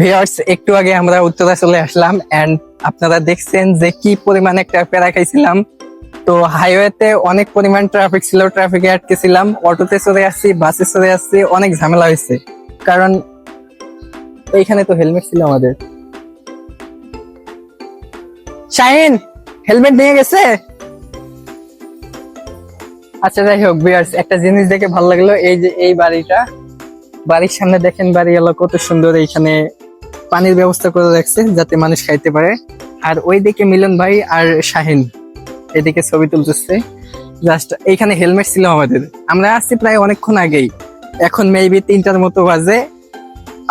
Viewers, একটু আগে আমরা উত্তরা চলে আসলাম এন্ড আপনারা দেখছেন যে কি পরিমাণ একটা প্যারা খাইছিলাম। তো হাইওয়েতে অনেক পরিমাণ ট্রাফিক ছিল, ট্রাফিকে আটকেছিলাম, অটোতে চলে আসছি, বাসে চলে আসছি, অনেক ঝামেলা হয়েছে। কারণ এইখানে তো হেলমেট ছিল আমাদের। শাহিন হেলমেট নিয়ে গেছে। আচ্ছা যাই হোক ভিউয়ার্স, একটা জিনিস দেখে ভালো লাগলো, এই যে এই বাড়িটা, বাড়ির সামনে দেখেন বাড়ি এলো কত সুন্দর, এইখানে পানির ব্যবস্থা করে রাখছে যাতে মানুষ খাইতে পারে। আর ওইদিকে মিলন ভাই আর শাহিন এদিকে ছবি তুলতেছে। জাস্ট এইখানে হেলমেট ছিল আমাদের, আমরা আসছি প্রায় অনেকক্ষণ আগেই, এখন মেবি 3টার মতো বাজে।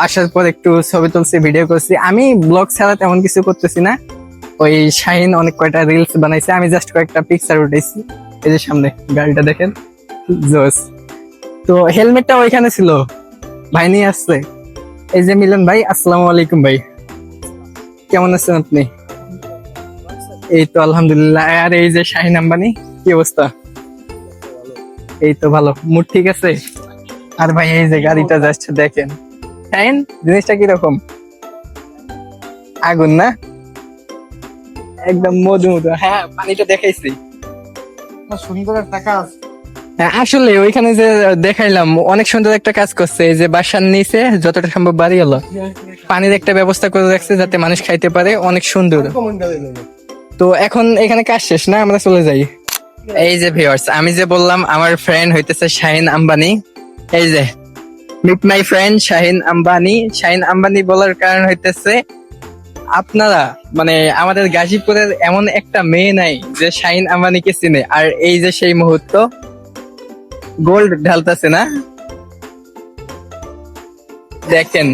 আসার পর একটু ছবি তুলছি, ভিডিও করছি। আমি ব্লগ ছাড়া তেমন কিছু করতেছি না, ওই শাহিন অনেক কয়টা রিলস বানাইছে, আমি জাস্ট কয়েকটা পিকচার উঠাইছি। এই যে সামনে গাড়িটা দেখেন, জোস। তো হেলমেটটা ওইখানে ছিল, ভাই নিয়ে আসছে। এই যে মিলন ভাই, আসসালামু আলাইকুম ভাই, কেমন আছেন আপনি? এই তো আলহামদুলিল্লাহ। আর এই যে শাহিন আম্বানি, কি অবস্থা? এই তো ভালো, মুড ঠিক আছে। আর ভাই এই যে গাড়িটা জাস্ট দেখেন, শাহিন জিনিসটা কিরকম? আগুন না, একদম মধু মধু। হ্যাঁ পানিটা দেখাইছি। সুন্দর একটা কাজ। হ্যাঁ, আসলে ওইখানে যে দেখাইলাম অনেক সুন্দর একটা কাজ করছে, এই যে বাসার নিচে যতটা সম্ভব বাড়ি হলো পানির একটা ব্যবস্থা করে রাখছে যাতে মানুষ খাইতে পারে, অনেক সুন্দর। তো এখন এখানে কাজ শেষ না, আমরা চলে যাই। এই যে ভিউয়ার্স, আমি যে বললাম আমার ফ্রেন্ড হইতেছে শাহিন আম্বানি। এই যে meet my friend Shaheen Ambani. Shaheen Ambani বলার কারণ হইতেছে আপনারা মানে আমাদের গাজীপুরের এমন একটা মেয়ে নাই যে শাহিন আম্বানিকে চিনে। আর এই যে সেই মুহূর্ত, গোল্ড ঢালতেছে না, দেখেন।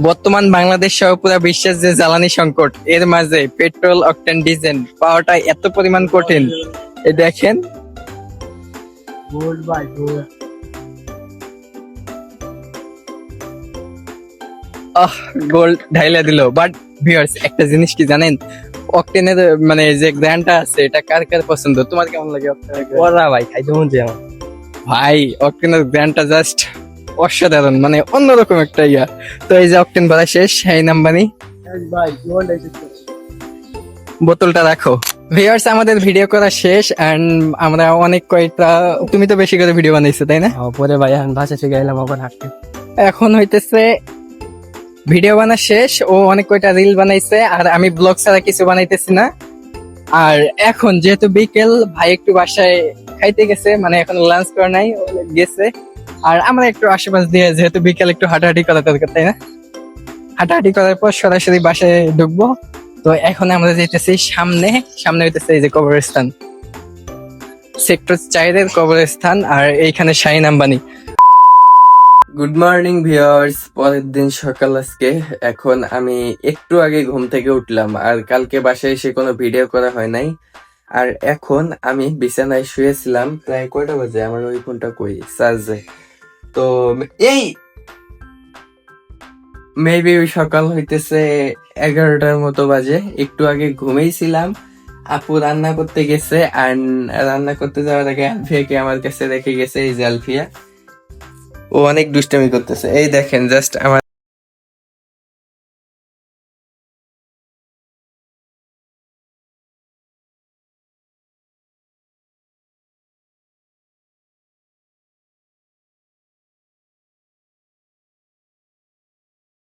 বর্তমান বাংলাদেশ সহ পুরো বিশ্বের যে জ্বালানি সংকট, এর মাঝে পেট্রোল, অকটেন, ডিজেল পাওয়াটা এত পরিমাণ কঠিন। এই দেখেন, গোল্ড বাই গোল্ড। গোল্ড ঢাইলা দিল। বাট ভিউয়ার্স, একটা জিনিস কি জানেন, অকটেনের মানে যে গ্র্যান্ডটা আছে এটা কার কার পছন্দ? তোমার কেমন লাগে অকটেনের গ্র্যান্ড? ওরা ভাই খাইতে মন চায় আমার। ভাই অকটেনের গ্র্যান্ডটা জাস্ট অসাধারণ, মানে অন্যরকম একটা ইয়া। তো এই যে অকটেন ভরা শেষ, শাহিন আম্বানি ভাই গোল্ড এসেছে। বোতলটা রাখো। ভিউয়ার্স, আমাদের ভিডিও করা শেষ এন্ড আমরা অনেক কয়টা, তুমি তো বেশি করে ভিডিও বানাইছো তাই না? পরে ভাই এখন বাসা থেকে এলাম আবার হাঁটতে। এখন হইতেছে ভিডিও বানা শেষ, ও অনেক কয়টা রিল বানাইছে আর আমি ব্লগ ছাড়া কিছু বানাইতেছি না। আর এখন যেহেতু বিকেল, ভাই একটু বাসায় খাইতে গেছে, মানে এখন লাঞ্চ করে নাই, ও গেছে। আর আমরা একটু আশেপাশ দিয়ে, যেহেতু বিকেল একটু হাঁটাহাঁটি করা দরকার তাই না, হাঁটাহাঁটি করার পর সরাসরি বাসায় ঢুকবো। তো এখন আমরা যেতেছি সামনে, সামনে হইতেছে এই যে কবরস্থান, সেক্টর 4-এর কবরস্থান। আর এইখানে Shaheen Ambani. Good morning viewers, পরের দিন সকাল আজকে। এখন আমি একটু আগে ঘুম থেকে উঠলাম, আর কালকে বাসায় এসে কোনো ভিডিও করা হয় নাই। আর এখন আমি বিছানায় শুয়েছিলাম, প্রায় কয়টা বাজে, আমার ওই ফোনটা কই চার্জে। তো এই মেবি সকাল হইতেছে 11টার মতো বাজে। একটু আগে ঘুমিয়েছিলাম, আপু রান্না করতে গেছে, আর রান্না করতে যাওয়ার আগে আলফিয়াকে আমার কাছে রেখে গেছে। এই যে আলফিয়া, ও অনেক দুষ্টামি করতেছে, এই দেখেন জাস্ট আমার